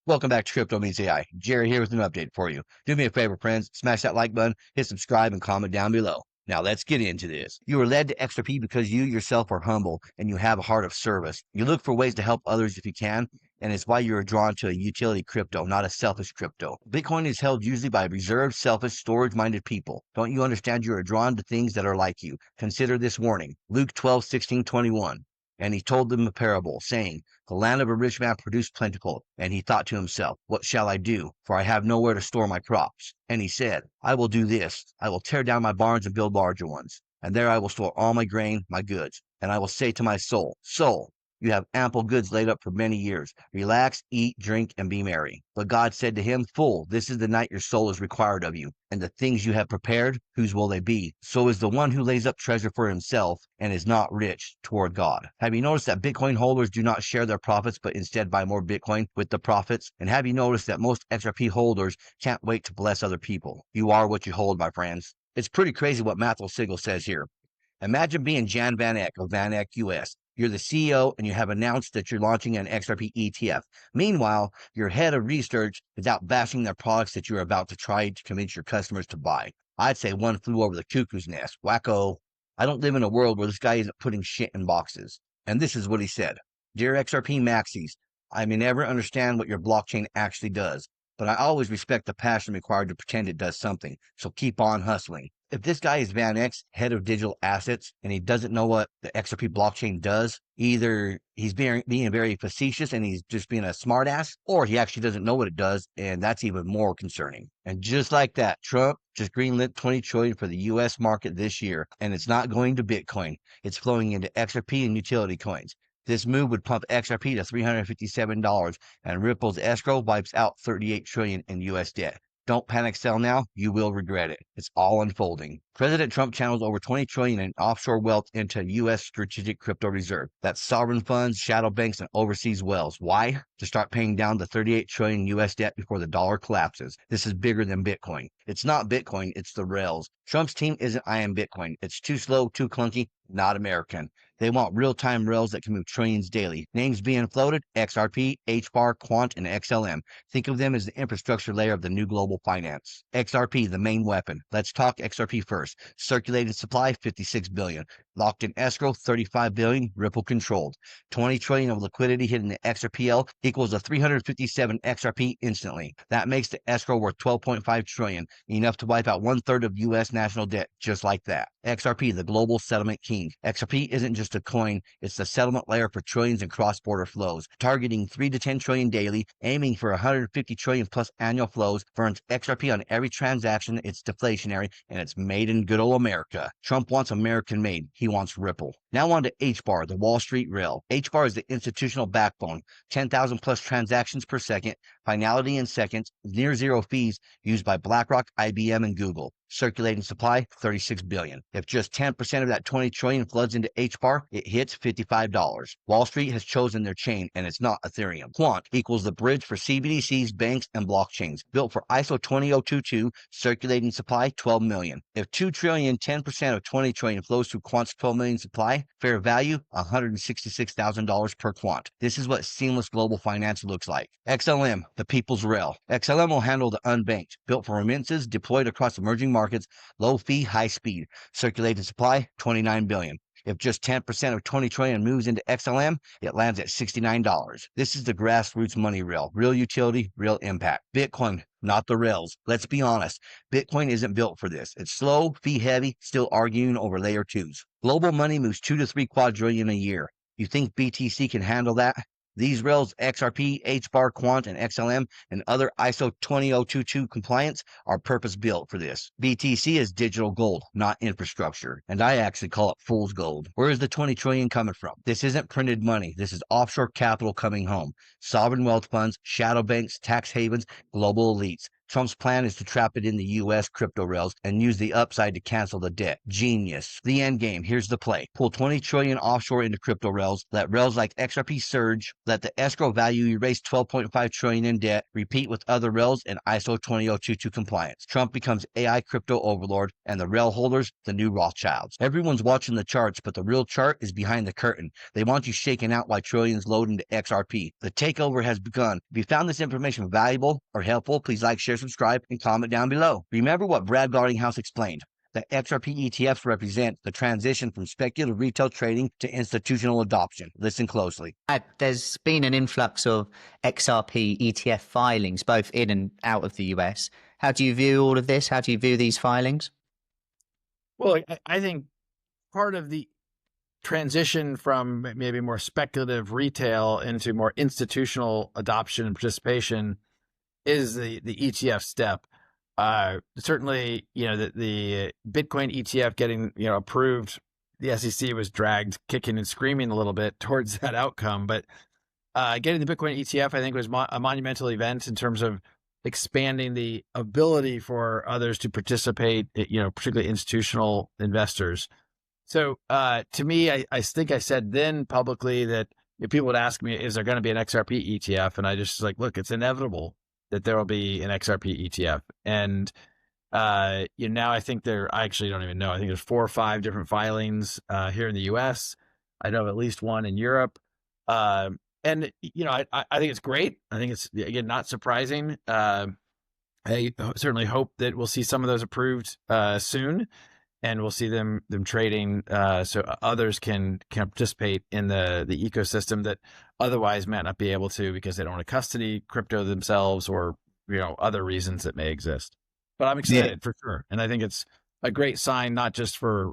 Welcome back to Crypto Meets AI. Jerry here with an update for you. Do me a favor, friends. Smash that like button, hit subscribe, and comment down below. Now let's get into this. You are led to XRP because you yourself are humble and you have a heart of service. You look for ways to help others if you can, and it's why you are drawn to a utility crypto, not a selfish crypto. Bitcoin is held usually by reserved, selfish, storage-minded people. Don't you understand you are drawn to things that are like you? Consider this warning. Luke 12:16-21. And he told them a parable, saying, The land of a rich man produced plentiful. And he thought to himself, What shall I do? For I have nowhere to store my crops. And he said, I will do this. I will tear down my barns and build larger ones. And there I will store all my grain, my goods. And I will say to my soul, Soul, you have ample goods laid up for many years. Relax, eat, drink, and be merry. But God said to him, Fool, this is the night your soul is required of you. And the things you have prepared, whose will they be? So is the one who lays up treasure for himself and is not rich toward God. Have you noticed that Bitcoin holders do not share their profits, but instead buy more Bitcoin with the profits? And have you noticed that most XRP holders can't wait to bless other people? You are what you hold, my friends. It's pretty crazy what Matthew Sigel says here. Imagine being Jan Van Eck of Van Eck US. You're the CEO and you have announced that you're launching an XRP ETF. Meanwhile, your head of research is out bashing their products that you're about to try to convince your customers to buy. I'd say one flew over the cuckoo's nest. Wacko. I don't live in a world where this guy isn't putting shit in boxes. And this is what he said. Dear XRP Maxis, I may never understand what your blockchain actually does, but I always respect the passion required to pretend it does something. So keep on hustling. If this guy is Van Eck's head of digital assets and he doesn't know what the XRP blockchain does, either he's being very facetious and he's just being a smartass, or he actually doesn't know what it does, and that's even more concerning. And just like that, Trump just greenlit $20 trillion for the U.S. market this year, and it's not going to Bitcoin. It's flowing into XRP and utility coins. This move would pump XRP to $357, and Ripple's escrow wipes out $38 trillion in U.S. debt. Don't panic sell now, you will regret it. It's all unfolding. President Trump channels over $20 trillion in offshore wealth into U.S. strategic crypto reserve. That's sovereign funds, shadow banks, and overseas wells. Why? To start paying down the $38 trillion U.S. debt before the dollar collapses. This is bigger than Bitcoin. It's not Bitcoin, it's the rails. Trump's team isn't I am Bitcoin. It's too slow, too clunky, not American. They want real-time rails that can move trillions daily. Names being floated, XRP, HBAR, Quant, and XLM. Think of them as the infrastructure layer of the new global finance. XRP, the main weapon. Let's talk XRP first. Circulated supply, 56 billion. Locked in escrow, 35 billion. Ripple controlled. 20 trillion of liquidity hitting the XRPL equals a 357 XRP instantly. That makes the escrow worth 12.5 trillion, enough to wipe out 1/3 of U.S. national debt, just like that. XRP, the global settlement king. XRP isn't just a coin, it's the settlement layer for trillions in cross-border flows, targeting 3 to 10 trillion daily, aiming for 150 trillion plus annual flows, burns XRP on every transaction. It's deflationary, and it's made in good old America. Trump wants American made. He wants Ripple. Now on to HBAR, the Wall Street rail. HBAR is the institutional backbone. 10,000 plus transactions per second, finality in seconds, near zero fees, used by BlackRock, IBM, and Google. Circulating supply, 36 billion. If just 10% of that 20 trillion floods into HBAR, it hits $55. Wall Street has chosen their chain, and it's not Ethereum. Quant equals the bridge for CBDCs, banks, and blockchains. Built for ISO 20022, circulating supply, 12 million. If 2 trillion, 10% of 20 trillion flows through Quant's 12 million supply, fair value, $166,000 per Quant. This is what seamless global finance looks like. XLM, the people's rail. XLM will handle the unbanked. Built for remittances, deployed across emerging markets, low fee, high speed. Circulating supply, 29 billion. If just 10% of 20 trillion moves into XLM, it lands at $69. This is the grassroots money rail. Real utility, real impact. Bitcoin, not the rails. Let's be honest. Bitcoin isn't built for this. It's slow, fee heavy, still arguing over layer twos. Global money moves 2 to 3 quadrillion a year. You think BTC can handle that? These rails, XRP, HBAR, Quant, and XLM, and other ISO 20022 compliance are purpose-built for this. BTC is digital gold, not infrastructure, and I actually call it fool's gold. Where is the 20 trillion coming from? This isn't printed money. This is offshore capital coming home. Sovereign wealth funds, shadow banks, tax havens, global elites. Trump's plan is to trap it in the U.S. crypto rails and use the upside to cancel the debt. Genius. The end game. Here's the play. Pull 20 trillion offshore into crypto rails. Let rails like XRP surge. Let the escrow value erase 12.5 trillion in debt. Repeat with other rails in ISO 20022 compliance. Trump becomes AI crypto overlord, and the rail holders the new Rothschilds. Everyone's watching the charts, but the real chart is behind the curtain. They want you shaking out while trillions load into XRP. The takeover has begun. If you found this information valuable or helpful, please like, share, subscribe, and comment down below. Remember what Brad Garlinghouse explained. The XRP ETFs represent the transition from speculative retail trading to institutional adoption. Listen closely. There's been an influx of XRP ETF filings, both in and out of the US. How do you view all of this? How do you view these filings? Well, I think part of the transition from maybe more speculative retail into more institutional adoption and participation is the ETF step. Certainly, the Bitcoin ETF getting, approved, the SEC was dragged kicking and screaming a little bit towards that outcome. But getting the Bitcoin ETF, I think, was a monumental event in terms of expanding the ability for others to participate, particularly institutional investors. So to me, I think I said then publicly that if people would ask me, is there going to be an XRP ETF? And I just look, it's inevitable that there will be an XRP ETF. And, now I think I actually don't even know. I think there's 4 or 5 different filings here in the US. I know of at least one in Europe. And, I think it's great. I think it's, again, not surprising. I certainly hope that we'll see some of those approved soon. And we'll see them trading so others can participate in the ecosystem that otherwise might not be able to because they don't want to custody crypto themselves or other reasons that may exist. But I'm excited for sure, and I think it's a great sign not just for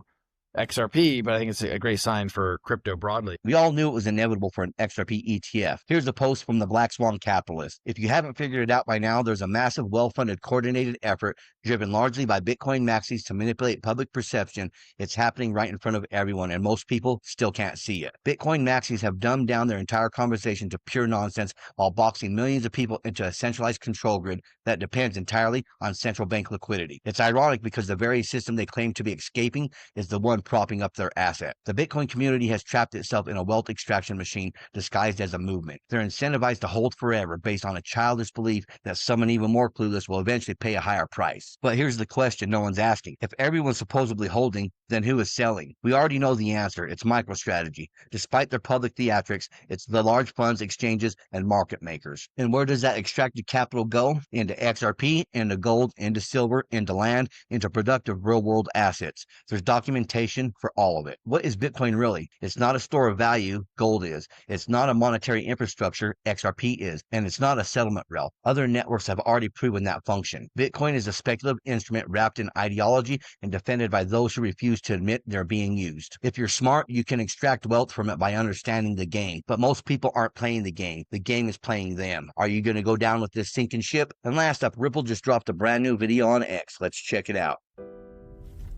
XRP, but I think it's a great sign for crypto broadly. We all knew it was inevitable for an XRP ETF. Here's a post from the Black Swan Capitalist. If you haven't figured it out by now, there's a massive, well-funded, coordinated effort driven largely by Bitcoin Maxis to manipulate public perception. It's happening right in front of everyone, and most people still can't see it. Bitcoin Maxis have dumbed down their entire conversation to pure nonsense while boxing millions of people into a centralized control grid that depends entirely on central bank liquidity. It's ironic because the very system they claim to be escaping is the one propping up their asset. The Bitcoin community has trapped itself in a wealth extraction machine disguised as a movement. They're incentivized to hold forever based on a childish belief that someone even more clueless will eventually pay a higher price. But here's the question no one's asking. If everyone's supposedly holding, then who is selling? We already know the answer. It's MicroStrategy. Despite their public theatrics, it's the large funds, exchanges, and market makers. And where does that extracted capital go? Into XRP, into gold, into silver, into land, into productive real-world assets. There's documentation for all of it. What is Bitcoin really? It's not a store of value, gold is. It's not a monetary infrastructure, XRP is. And it's not a settlement rail. Other networks have already proven that function. Bitcoin is a speculative instrument wrapped in ideology and defended by those who refuse to admit they're being used. If you're smart, you can extract wealth from it by understanding the game. But most people aren't playing the game. The game is playing them. Are you going to go down with this sinking ship? And last up, Ripple just dropped a brand new video on X. Let's check it out.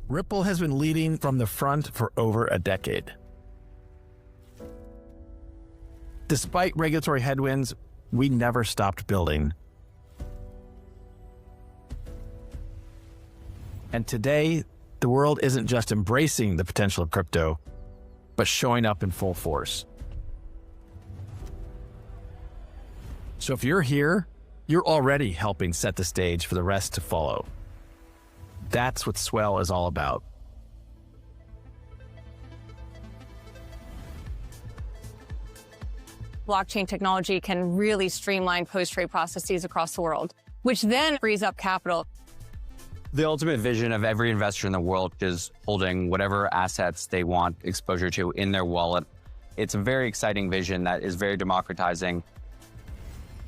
Ripple has been leading from the front for over a decade. Despite regulatory headwinds, we never stopped building. And today, the world isn't just embracing the potential of crypto, but showing up in full force. So if you're here, you're already helping set the stage for the rest to follow. That's what Swell is all about. Blockchain technology can really streamline post-trade processes across the world, which then frees up capital. The ultimate vision of every investor in the world is holding whatever assets they want exposure to in their wallet. It's a very exciting vision that is very democratizing.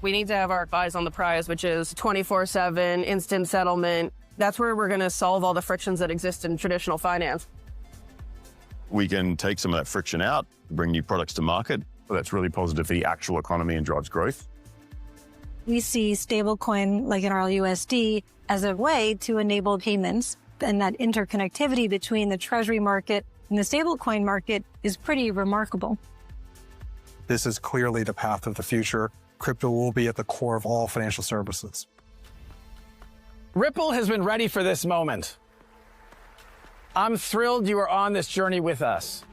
We need to have our eyes on the prize, which is 24/7 instant settlement. That's where we're going to solve all the frictions that exist in traditional finance. We can take some of that friction out, bring new products to market. That's really positive for the actual economy and drives growth. We see stablecoin like in RLUSD as a way to enable payments, and that interconnectivity between the treasury market and the stablecoin market is pretty remarkable. This is clearly the path of the future. Crypto will be at the core of all financial services. Ripple has been ready for this moment. I'm thrilled you are on this journey with us.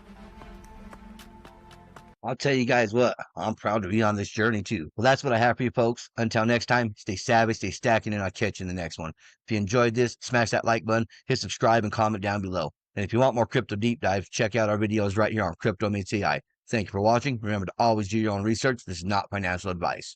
I'll tell you guys what, I'm proud to be on this journey too. Well, that's what I have for you folks. Until next time, stay savvy, stay stacking, and I'll catch you in the next one. If you enjoyed this, smash that like button, hit subscribe, and comment down below. And if you want more crypto deep dives, check out our videos right here on Crypto Meets AI. Thank you for watching. Remember to always do your own research. This is not financial advice.